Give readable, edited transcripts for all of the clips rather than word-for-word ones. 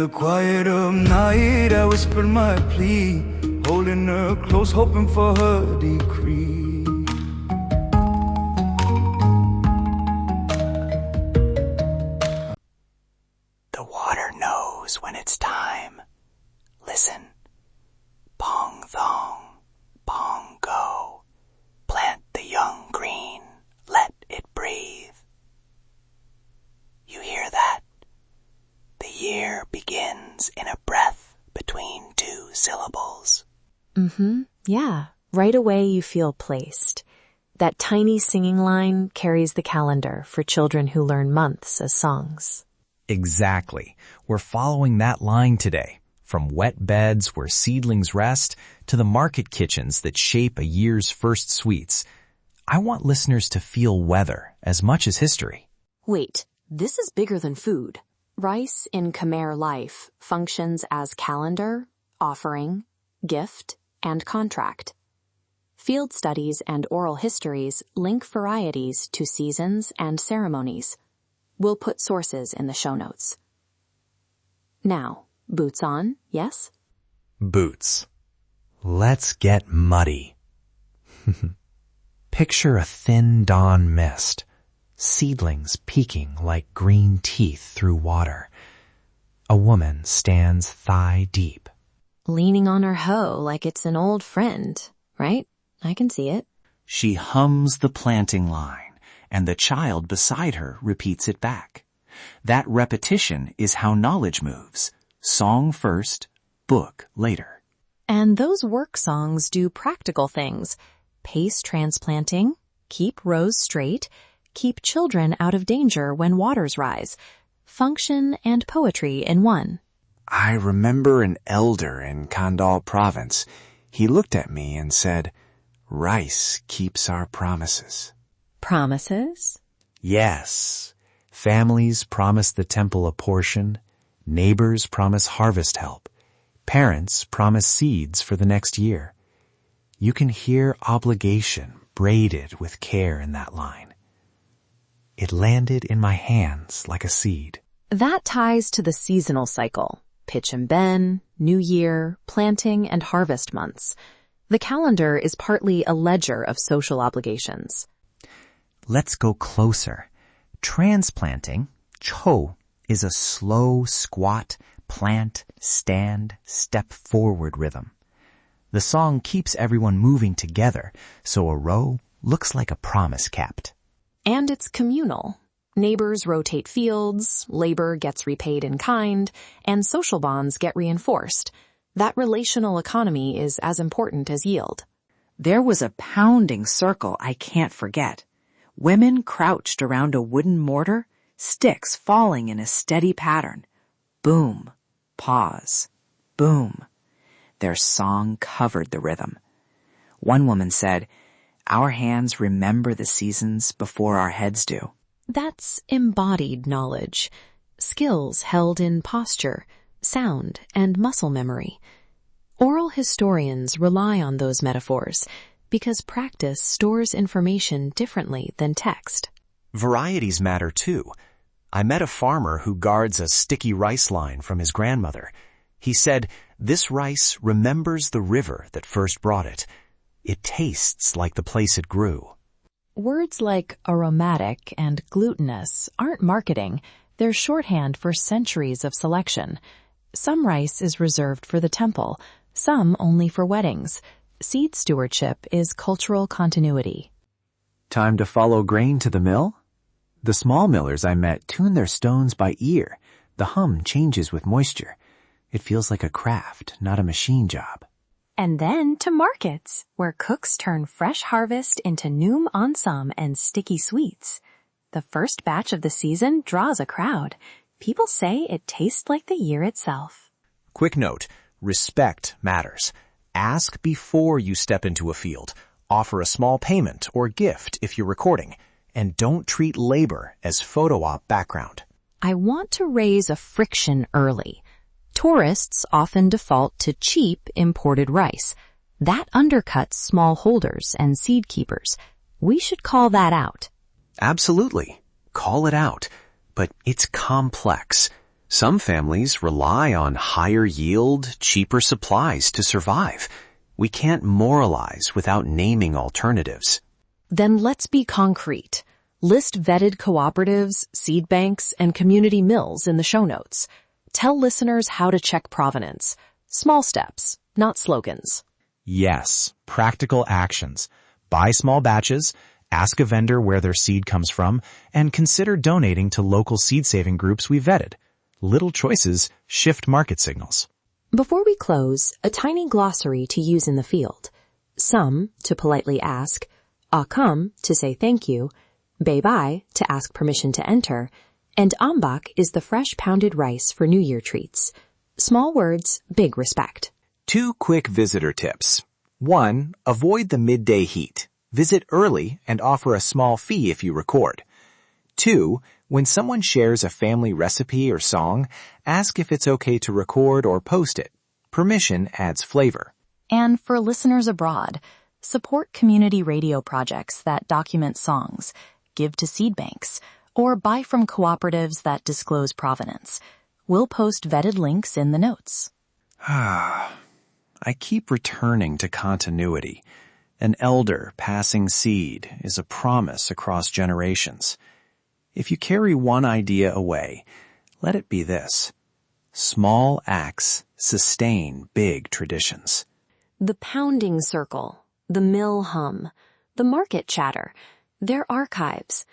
quiet of night, I whispered my plea, holding her close, hoping for her decree. The water knows when it's time. Listen. Pong thong, pong go. Plant the young green, let it breathe. You hear that? The year begins in a breath between two syllables. Yeah. Right away you feel placed. That tiny singing line carries the calendar for children who learn months as songs. Exactly. We're following that line today, from wet beds where seedlings rest to the market kitchens that shape a year's first sweets. I want listeners to feel weather as much as history. Wait, this is bigger than food. Rice in Khmer life functions as calendar, offering, gift, and contract. Field studies and oral histories link varieties to seasons and ceremonies. We'll put sources in the show notes. Now, boots on, yes? Boots. Let's get muddy. Picture a thin dawn mist, seedlings peeking like green teeth through water. A woman stands thigh deep. Leaning on her hoe like it's an old friend, right? I can see it. She hums the planting line, and the child beside her repeats it back. That repetition is how knowledge moves. Song first, book later. And those work songs do practical things. Pace transplanting, keep rows straight, keep children out of danger when waters rise. Function and poetry in one. I remember an elder in Kandal province. He looked at me and said, "Rice keeps our promises." Promises? Yes. Families promise the temple a portion. Neighbors promise harvest help. Parents promise seeds for the next year. You can hear obligation braided with care in that line. It landed in my hands like a seed. That ties to the seasonal cycle. Pitch and Ben, New Year, planting and harvest months. The calendar is partly a ledger of social obligations. Let's go closer. Transplanting, cho, is a slow, squat, plant, stand, step forward rhythm. The song keeps everyone moving together, so a row looks like a promise kept. And it's communal. Neighbors rotate fields, labor gets repaid in kind, and social bonds get reinforced. That relational economy is as important as yield. There was a pounding circle I can't forget. Women crouched around a wooden mortar, sticks falling in a steady pattern. Boom, pause, boom. Their song covered the rhythm. One woman said, "Our hands remember the seasons before our heads do." That's embodied knowledge, skills held in posture, sound, and muscle memory. Oral historians rely on those metaphors because practice stores information differently than text. Varieties matter too. I met a farmer who guards a sticky rice line from his grandmother. He said, "This rice remembers the river that first brought it. It tastes like the place it grew." Words like aromatic and glutinous aren't marketing. They're shorthand for centuries of selection. Some rice is reserved for the temple, some only for weddings. Seed stewardship is cultural continuity. Time to follow grain to the mill? The small millers I met tune their stones by ear. The hum changes with moisture. It feels like a craft, not a machine job. And then to markets, where cooks turn fresh harvest into noom onsum and sticky sweets. The first batch of the season draws a crowd. People say it tastes like the year itself. Quick note, respect matters. Ask before you step into a field. Offer a small payment or gift if you're recording. And don't treat labor as photo op background. I want to raise a friction early. Tourists often default to cheap imported rice. That undercuts small holders and seed keepers. We should call that out. Absolutely. Call it out. But it's complex. Some families rely on higher yield, cheaper supplies to survive. We can't moralize without naming alternatives. Then let's be concrete. List vetted cooperatives, seed banks, and community mills in the show notes. Tell listeners how to check provenance. Small steps, not slogans. Yes, practical actions. Buy small batches, ask a vendor where their seed comes from, and consider donating to local seed-saving groups we vetted. Little choices shift market signals. Before we close, a tiny glossary to use in the field. Some to politely ask, Akam to say thank you, Bye-bye to ask permission to enter, and Ambak is the fresh pounded rice for New Year treats. Small words, big respect. 2 quick visitor tips. 1. Avoid the midday heat. Visit early and offer a small fee if you record. 2. When someone shares a family recipe or song, ask if it's okay to record or post it. Permission adds flavor. And for listeners abroad, support community radio projects that document songs, give to seed banks, or buy from cooperatives that disclose provenance. We'll post vetted links in the notes. I keep returning to continuity. An elder passing seed is a promise across generations. If you carry one idea away, let it be this. Small acts sustain big traditions. The pounding circle, the mill hum, the market chatter, their archives.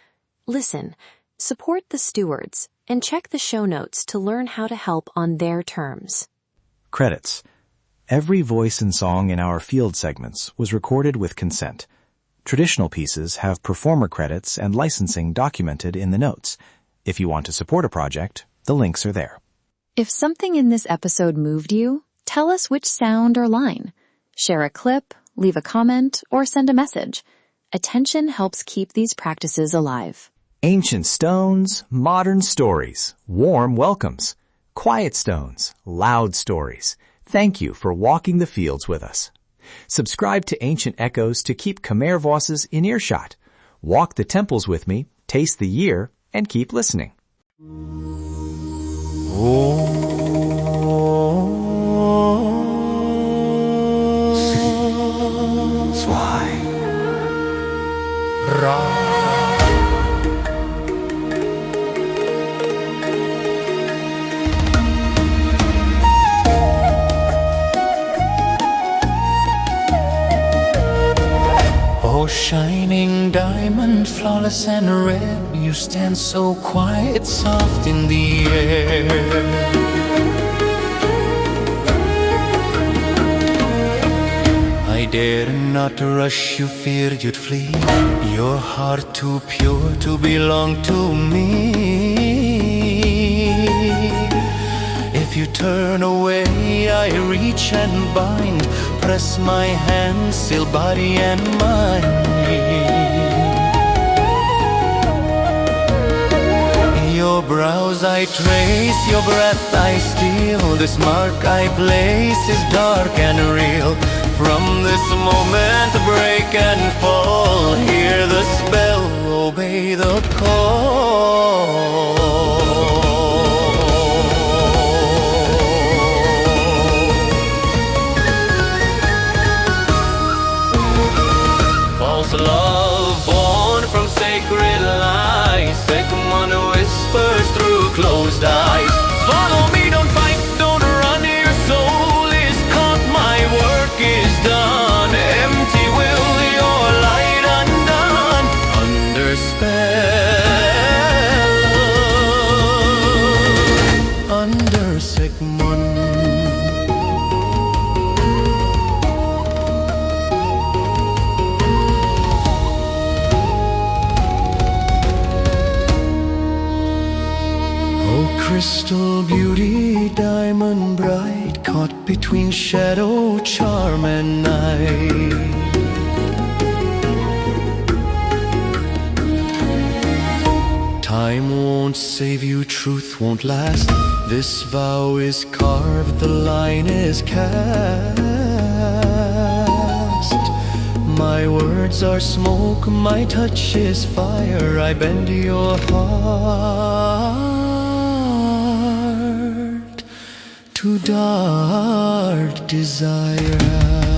Listen, support the stewards, and check the show notes to learn how to help on their terms. Credits. Every voice and song in our field segments was recorded with consent. Traditional pieces have performer credits and licensing documented in the notes. If you want to support a project, the links are there. If something in this episode moved you, tell us which sound or line. Share a clip, leave a comment, or send a message. Attention helps keep these practices alive. Ancient stones, modern stories, warm welcomes. Quiet stones, loud stories. Thank you for walking the fields with us. Subscribe to Ancient Echoes to keep Khmer voices in earshot. Walk the temples with me, taste the year, and keep listening. Oh, shining diamond, flawless and red, you stand so quiet, soft in the air. I dared not to rush you, feared you'd flee. Your heart too pure to belong to me. If you turn away, I reach and bind, press my hand, still body and mind. Your brows I trace, your breath I steal. This mark I place is dark and real. From this moment break and fall, hear the spell, obey the call. False love born from sacred lies, second one whispers through closed eyes. Follow me, don't fight, don't run, your soul is caught, my work is done. Empty will, your light undone, under spell, under Sigmund. Crystal beauty, diamond bright, caught between shadow, charm and night. Time won't save you, truth won't last. This vow is carved, the line is cast. My words are smoke, my touch is fire. I bend your heart. to dark desire.